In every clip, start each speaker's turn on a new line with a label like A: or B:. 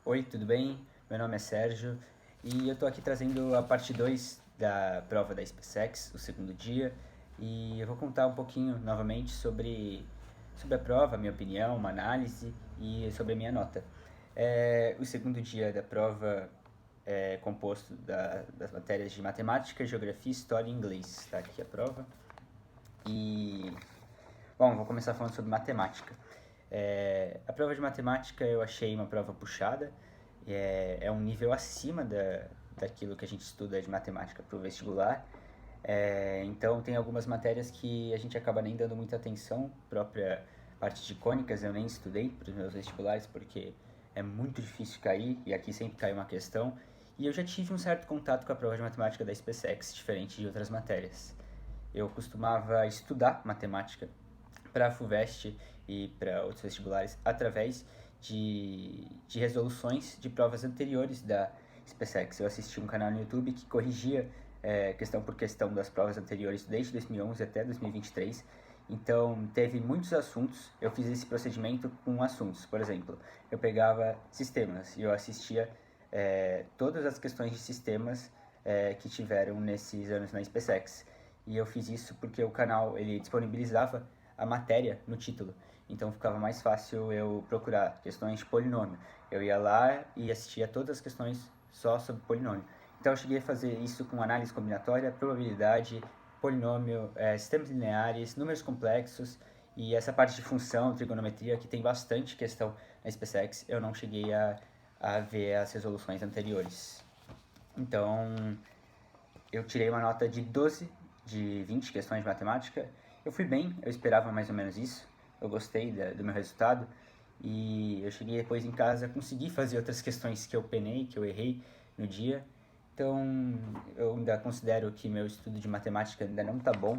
A: Oi, tudo bem? Meu nome é Sérgio e eu tô aqui trazendo a parte 2 da prova da SpaceX, o segundo dia, e eu vou contar um pouquinho novamente sobre a prova, minha opinião, uma análise e sobre a minha nota. O segundo dia da prova é composto das matérias de matemática, geografia, história e inglês. Está aqui a prova. E, bom, vou começar falando sobre matemática. A prova de matemática eu achei uma prova puxada, é um nível acima daquilo que a gente estuda de matemática para o vestibular. Então tem algumas matérias que a gente acaba nem dando muita atenção, própria parte de cônicas eu nem estudei para os meus vestibulares porque é muito difícil cair e aqui sempre cai uma questão. E eu já tive um certo contato com a prova de matemática da SpaceX, diferente de outras matérias. Eu costumava estudar matemática para a FUVEST e para outros vestibulares através de resoluções de provas anteriores da SpaceX. Eu assisti um canal no YouTube que corrigia questão por questão das provas anteriores desde 2011 até 2023. Então, teve muitos assuntos, eu fiz esse procedimento com assuntos. Por exemplo, eu pegava sistemas e eu assistia todas as questões de sistemas que tiveram nesses anos na SpaceX. E eu fiz isso porque o canal ele disponibilizava a matéria no título. Então ficava mais fácil eu procurar questões de polinômio. Eu ia lá e assistia todas as questões só sobre polinômio. Então eu cheguei a fazer isso com análise combinatória, probabilidade, polinômio, sistemas lineares, números complexos e essa parte de função, trigonometria, que tem bastante questão na SpaceX, eu não cheguei a ver as resoluções anteriores. Então eu tirei uma nota de 12 de 20 questões de matemática. Eu fui bem, eu esperava mais ou menos isso. Eu gostei do meu resultado. E eu cheguei depois em casa, consegui fazer outras questões que eu penei, que eu errei no dia. Então, eu ainda considero que meu estudo de matemática ainda não está bom.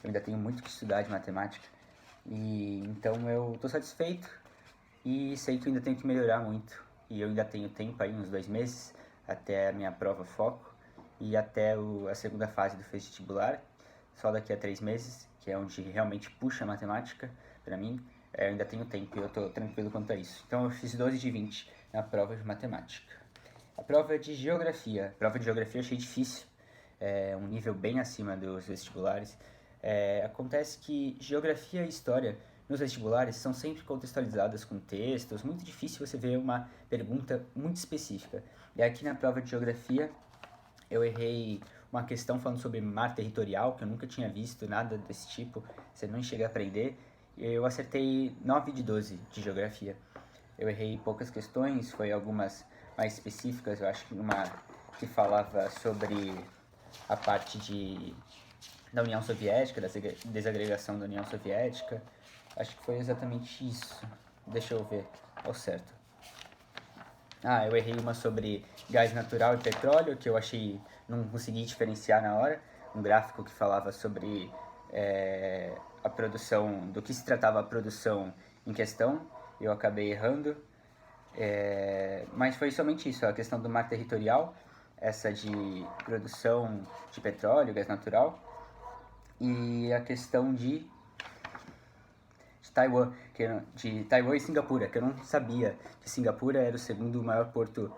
A: Eu ainda tenho muito que estudar de matemática. E então eu estou satisfeito e sei que eu ainda tenho que melhorar muito. E eu ainda tenho tempo aí, uns 2 meses, até a minha prova foco e até a segunda fase do vestibular, só daqui a 3 meses, que é onde realmente puxa a matemática para mim. Eu ainda tenho tempo e eu estou tranquilo quanto a isso. Então eu fiz 12 de 20 na prova de matemática. A prova de geografia. A prova de geografia eu achei difícil, um nível bem acima dos vestibulares. Acontece que geografia e história nos vestibulares são sempre contextualizadas com textos, muito difícil você ver uma pergunta muito específica. E aqui na prova de geografia eu errei uma questão falando sobre mar territorial, que eu nunca tinha visto nada desse tipo, você não chega a aprender. Eu acertei 9 de 12 de geografia. Eu errei poucas questões, foi algumas mais específicas, eu acho que uma que falava sobre a parte da União Soviética, da desagregação da União Soviética. Acho que foi exatamente isso. Deixa eu ver ao certo. Eu errei uma sobre gás natural e petróleo, que eu achei, não consegui diferenciar na hora. Um gráfico que falava sobre a produção, do que se tratava a produção em questão. Eu acabei errando. Mas foi somente isso, a questão do mar territorial, essa de produção de petróleo, gás natural, e a questão de Taiwan, de Taiwan e Singapura, que eu não sabia que Singapura era o segundo maior porto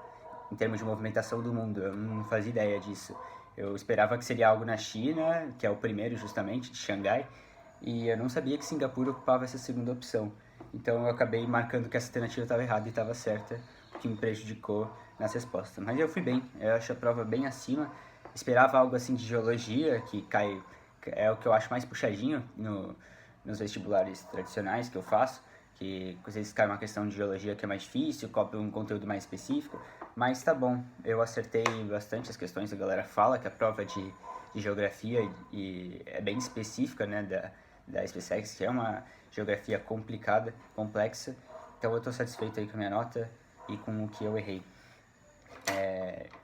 A: em termos de movimentação do mundo. Eu não fazia ideia disso. Eu esperava que seria algo na China, que é o primeiro justamente, de Xangai, e eu não sabia que Singapura ocupava essa segunda opção. Então eu acabei marcando que essa alternativa estava errada e estava certa, o que me prejudicou nas respostas. Mas eu fui bem, eu acho a prova bem acima. Esperava algo assim de geologia, que cai, é o que eu acho mais puxadinho nos vestibulares tradicionais que eu faço, que às vezes cai uma questão de geologia que é mais difícil, cobre um conteúdo mais específico, mas tá bom, eu acertei bastante as questões, a galera fala que a prova de geografia e é bem específica, né, da SpaceX, que é uma geografia complicada, complexa, então eu tô satisfeito aí com a minha nota e com o que eu errei.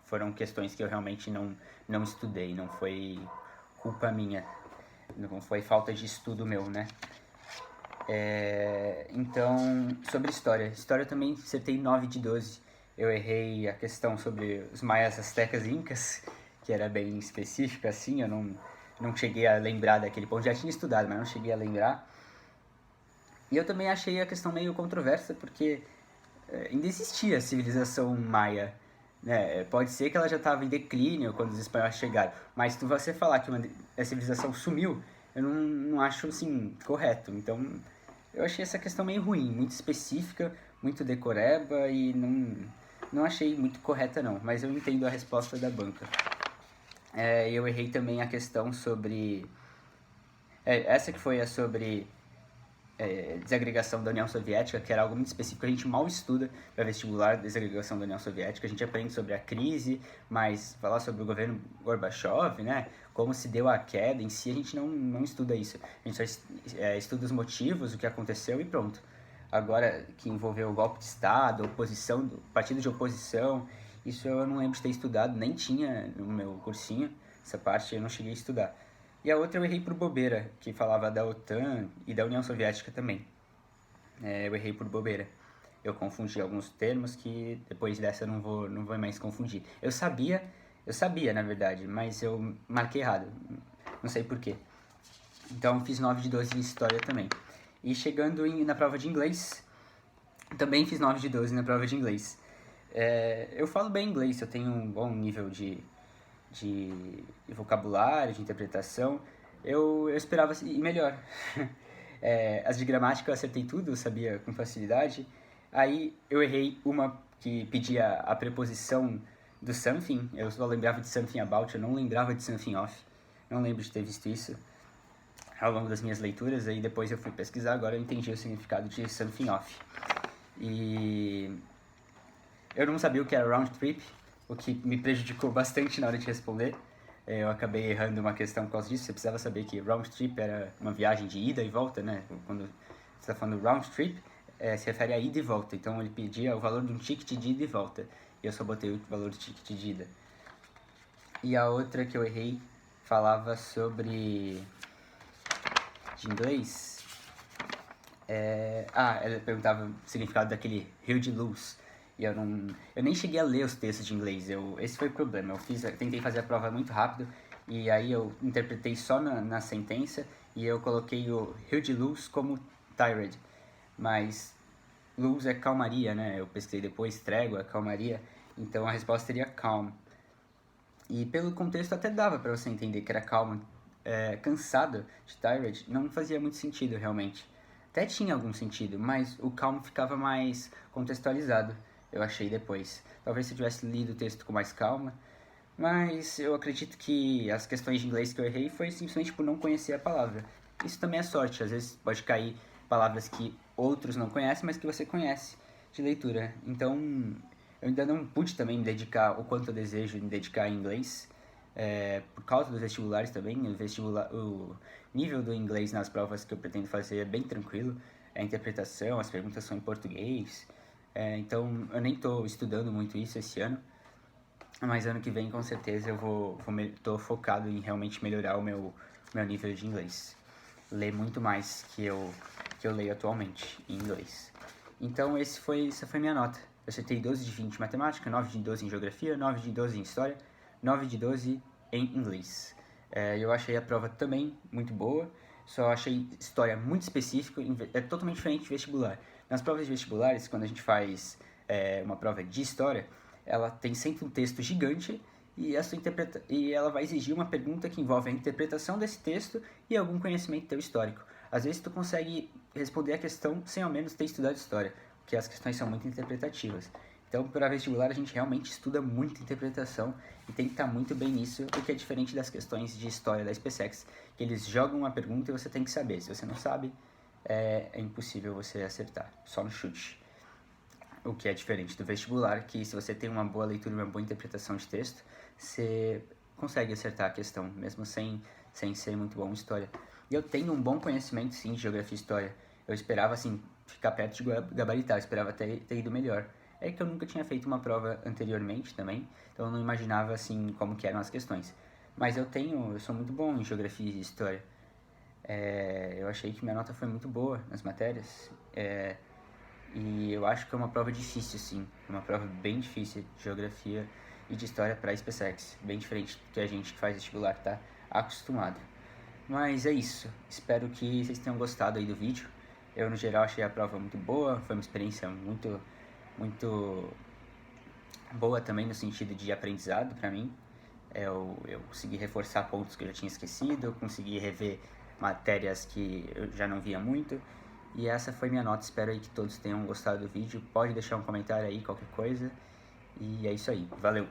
A: Foram questões que eu realmente não estudei, não foi culpa minha, não foi falta de estudo meu, né? Então, sobre história. História eu também acertei 9 de 12. Eu errei a questão sobre os maias, astecas e incas, que era bem específica, assim, eu não cheguei a lembrar daquele ponto. Já tinha estudado, mas não cheguei a lembrar. E eu também achei a questão meio controversa, porque ainda existia a civilização maia, né? Pode ser que ela já estava em declínio quando os espanhóis chegaram, mas se você falar que a civilização sumiu, eu não acho, assim, correto. Então, eu achei essa questão meio ruim, muito específica, muito decoreba e não achei muito correta não, mas eu entendo a resposta da banca. Eu errei também a questão sobre... essa que foi a sobre desagregação da União Soviética, que era algo muito específico, a gente mal estuda para vestibular desagregação da União Soviética, a gente aprende sobre a crise, mas falar sobre o governo Gorbachev, né, como se deu a queda em si, a gente não estuda isso, a gente só estuda os motivos, o que aconteceu e pronto. Agora, que envolveu o golpe de Estado, oposição, partido de oposição, isso eu não lembro de ter estudado, nem tinha no meu cursinho, essa parte eu não cheguei a estudar. E a outra eu errei por bobeira, que falava da OTAN e da União Soviética também. Eu errei por bobeira. Eu confundi alguns termos que depois dessa eu não vou mais confundir. Eu sabia na verdade, mas eu marquei errado. Não sei porquê. Então eu fiz 9 de 12 em História também. E chegando na prova de inglês, também fiz 9 de 12 na prova de inglês. Eu falo bem inglês, eu tenho um bom nível de vocabulário, de interpretação, eu esperava ir melhor. As de gramática eu acertei tudo, eu sabia com facilidade. Aí eu errei uma que pedia a preposição do something, eu só lembrava de something about, eu não lembrava de something of. Não lembro de ter visto isso ao longo das minhas leituras, aí depois eu fui pesquisar, agora eu entendi o significado de something of. E eu não sabia o que era round trip, o que me prejudicou bastante na hora de responder. Eu acabei errando uma questão por causa disso. Você precisava saber que round trip era uma viagem de ida e volta, né? Quando você está falando round trip, se refere a ida e volta. Então ele pedia o valor de um ticket de ida e volta. E eu só botei o valor do ticket de ida. E a outra que eu errei falava sobre... de inglês. Ela perguntava o significado daquele Rio de Luz. E eu nem cheguei a ler os textos de inglês. Esse foi o problema. Eu tentei fazer a prova muito rápido e aí eu interpretei só na sentença e eu coloquei o Rio de Luz como tired. Mas luz é calmaria, né? Eu pesquisei depois, trégua, calmaria. Então a resposta seria calm. E pelo contexto até dava para você entender que era calma. Cansado de tired não fazia muito sentido realmente. Até tinha algum sentido, mas o calm ficava mais contextualizado, eu achei depois. Talvez se eu tivesse lido o texto com mais calma, mas eu acredito que as questões de inglês que eu errei foi simplesmente por não conhecer a palavra. Isso também é sorte, às vezes pode cair palavras que outros não conhecem, mas que você conhece de leitura. Então, eu ainda não pude também me dedicar o quanto eu desejo me dedicar em inglês, por causa dos vestibulares também. O nível do inglês nas provas que eu pretendo fazer é bem tranquilo. A interpretação, as perguntas são em português. Então, eu nem estou estudando muito isso esse ano. Mas ano que vem, com certeza, tô focado em realmente melhorar o meu nível de inglês. Ler muito mais que eu leio atualmente em inglês. Então, essa foi minha nota. Eu acertei 12 de 20 em matemática, 9 de 12 em geografia, 9 de 12 em história, 9 de 12 em inglês. Eu achei a prova também muito boa, só achei história muito específica, é totalmente diferente de vestibular. Nas provas de vestibulares, quando a gente faz uma prova de história, ela tem sempre um texto gigante e ela vai exigir uma pergunta que envolve a interpretação desse texto e algum conhecimento teu histórico. Às vezes tu consegue responder a questão sem ao menos ter estudado história, porque as questões são muito interpretativas. Então, para vestibular, a gente realmente estuda muito interpretação e tem que estar muito bem nisso, o que é diferente das questões de história da SpaceX, que eles jogam uma pergunta e você tem que saber. Se você não sabe, é impossível você acertar, só no chute. O que é diferente do vestibular, que se você tem uma boa leitura e uma boa interpretação de texto, você consegue acertar a questão, mesmo sem ser muito bom em história. E eu tenho um bom conhecimento, sim, de geografia e história. Eu esperava, assim, ficar perto de gabaritar, eu esperava ter ido melhor. É que eu nunca tinha feito uma prova anteriormente também, então eu não imaginava, assim, como que eram as questões. Mas eu sou muito bom em geografia e história. Eu achei que minha nota foi muito boa nas matérias. E eu acho que é uma prova difícil, sim. Uma prova bem difícil de geografia e de história para SpaceX. Bem diferente do que a gente que faz vestibular tá acostumado. Mas é isso. Espero que vocês tenham gostado aí do vídeo. Eu, no geral, achei a prova muito boa. Foi uma experiência muito muito boa também no sentido de aprendizado para mim. Eu consegui reforçar pontos que eu já tinha esquecido, eu consegui rever matérias que eu já não via muito. E essa foi minha nota, espero aí que todos tenham gostado do vídeo. Pode deixar um comentário aí, qualquer coisa. E é isso aí, valeu!